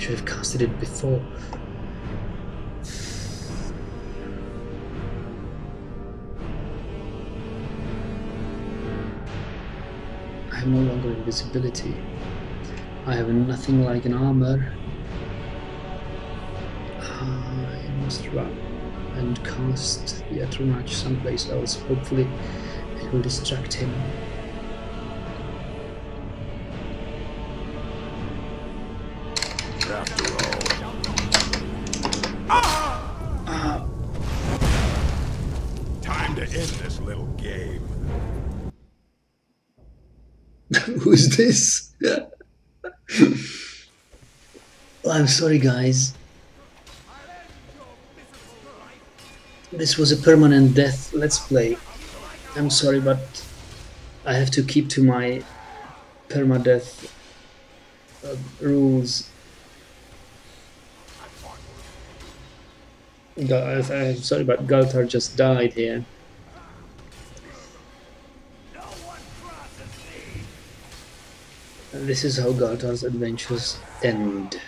should have casted it before. I have no longer invisibility. I have nothing like an armor. I must run and cast the Atronach someplace else. Hopefully it will distract him. After all. Time to end this little game. Who's this? I'm sorry, guys. This was a permanent death let's play. I'm sorry, but I have to keep to my permadeath rules. I'm sorry, but Galtar just died here. And this is how Galtar's adventures end.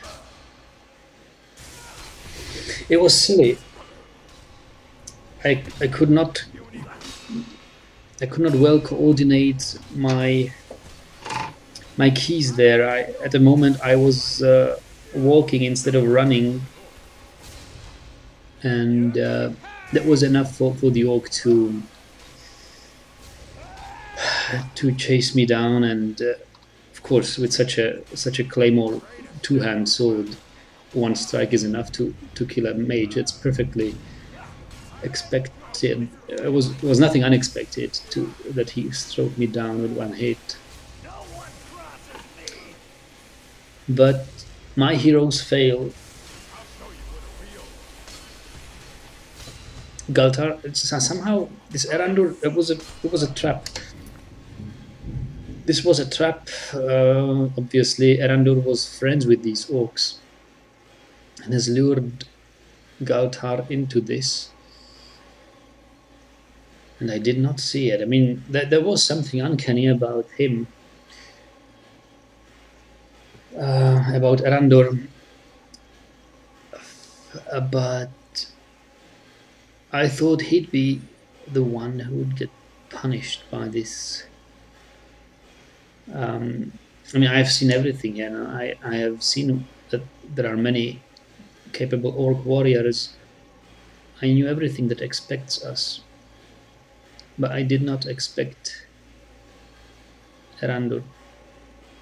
It was silly. I could not well coordinate my keys there. At the moment I was walking instead of running, and that was enough for the orc to chase me down. And of course, with such a claymore two-hand sword, one strike is enough to kill a mage. It's perfectly expected. It was nothing unexpected that he struck me down with one hit. But my heroes fail. Galtar, somehow this Erandur, it was a trap. This was a trap. Obviously, Erandur was friends with these orcs and has lured Galtar into this. And I did not see it. I mean, there was something uncanny about him, about Erandur, but I thought he'd be the one who would get punished by this. I mean, I've seen everything here. And I have seen that there are many capable orc warriors. I knew everything that expects us. But I did not expect Erandur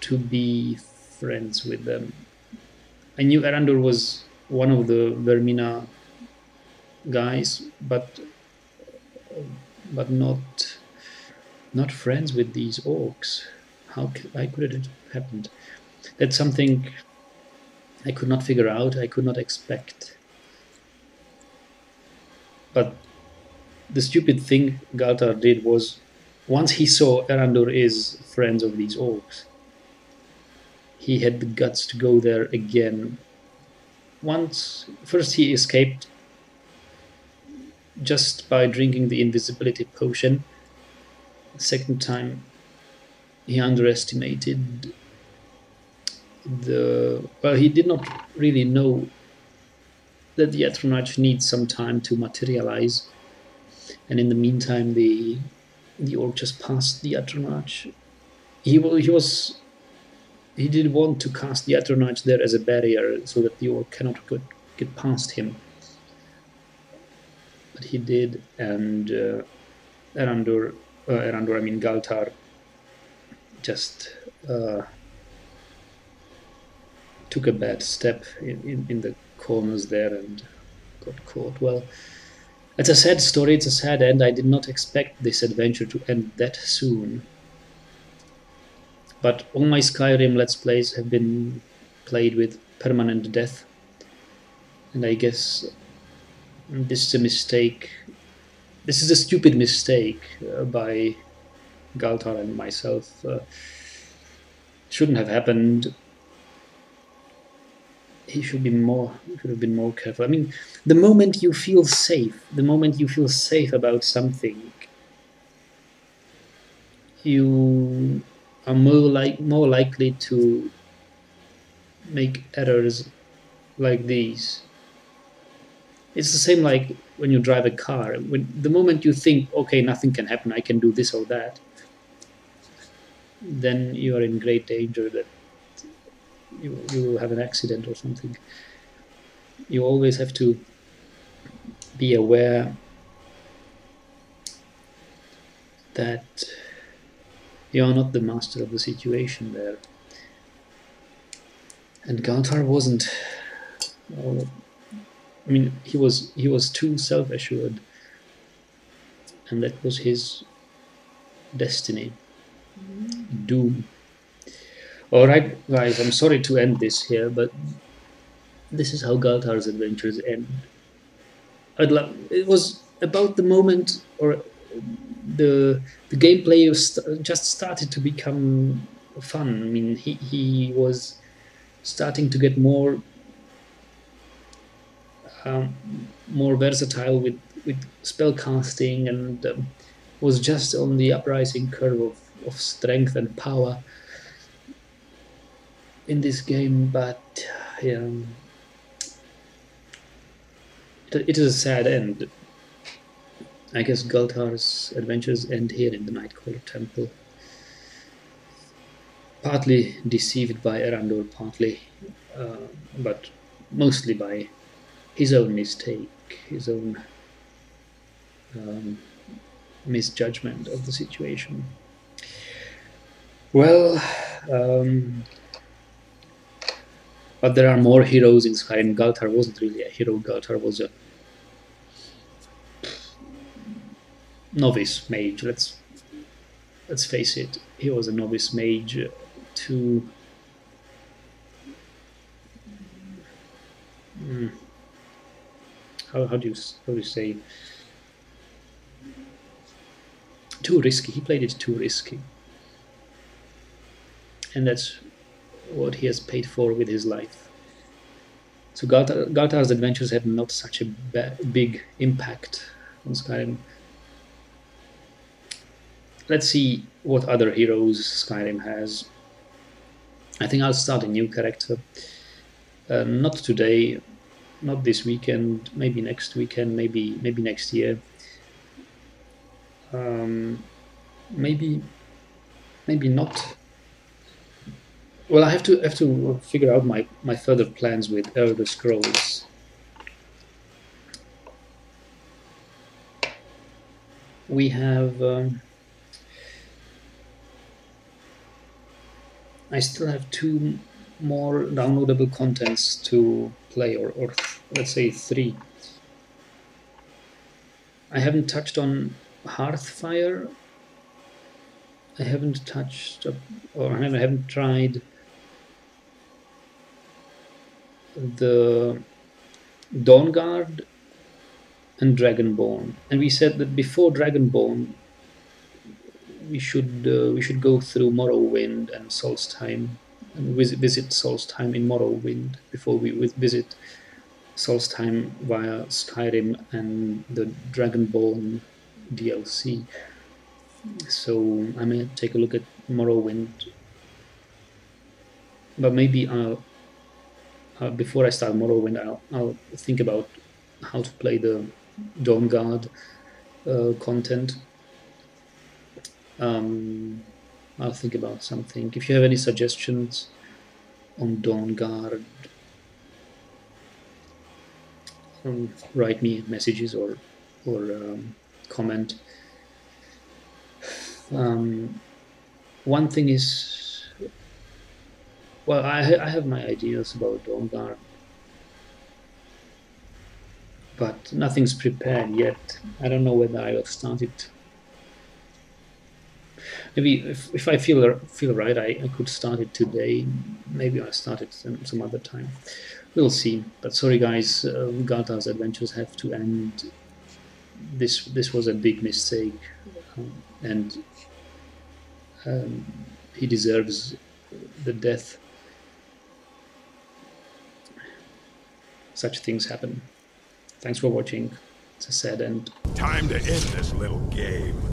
to be friends with them. I knew Erandur was one of the Vermina guys, but not friends with these orcs. How could it have happened? That's something I could not figure out. I could not expect. But the stupid thing Galtar did was, once he saw Erandur is friends of these orcs, he had the guts to go there again. First he escaped just by drinking the invisibility potion. The second time he underestimated he did not really know that the Atronach needs some time to materialize. And in the meantime, the orc just passed the Atronach. He did want to cast the Atronach there as a barrier so that the orc cannot get past him. But he did, and Galtar just took a bad step in the corners there and got caught. Well, it's a sad story, it's a sad end. I did not expect this adventure to end that soon. But all my Skyrim Let's Plays have been played with permanent death. And I guess this is a mistake. This is a stupid mistake by Galtar and myself. Shouldn't have happened. He should have been more careful. I mean, the moment you feel safe about something, you are more likely to make errors like these. It's the same like when you drive a car. When the moment you think, okay, nothing can happen, I can do this or that, then you are in great danger that you will have an accident or something. You always have to be aware that you are not the master of the situation there. And Galtar wasn't. I mean, he was too self-assured, and that was his destiny, doom. All right, guys, I'm sorry to end this here, but this is how Galtar's adventures end. It was about the moment, or the gameplay just started to become fun. I mean, he was starting to get more versatile with spell casting, and was just on the uprising curve of strength and power in this game. But it is a sad end. I guess Galtar's adventures end here in the Nightcaller Temple. Partly deceived by Erandor, partly, but mostly by his own mistake, his own misjudgment of the situation. Well, but there are more heroes in Skyrim. Galtar wasn't really a hero. Galtar was a novice mage. Let's face it. He was a novice mage to how do you say, too risky. He played it too risky, and that's what he has paid for with his life. So Galtar's adventures have not such a big impact on Skyrim. Let's see what other heroes Skyrim has. I think I'll start a new character. Not today, not this weekend, maybe next weekend, maybe next year. Maybe not. Well, I have to figure out my further plans with Elder Scrolls. We have I still have 2 more downloadable contents to play, or let's say 3. I haven't touched on Hearthfire. I haven't touched, or I haven't tried the Dawnguard and Dragonborn. And we said that before Dragonborn, we should go through Morrowind and Solstheim, and visit Solstheim in Morrowind before we visit Solstheim via Skyrim and the Dragonborn DLC. So I may take a look at Morrowind, but maybe I'll before I start Morrowind, I'll think about how to play the Dawnguard content. I'll think about something. If you have any suggestions on Dawnguard, write me messages or comment. One thing is, well, I have my ideas about Dawnguard, but nothing's prepared yet. I don't know whether I will start it. Maybe if I feel right, I could start it today. Maybe I'll start it some other time. We'll see. But sorry, guys, Galtar's adventures have to end. This was a big mistake, and he deserves the death. Such things happen. Thanks for watching. It's a sad end. Time to end this little game.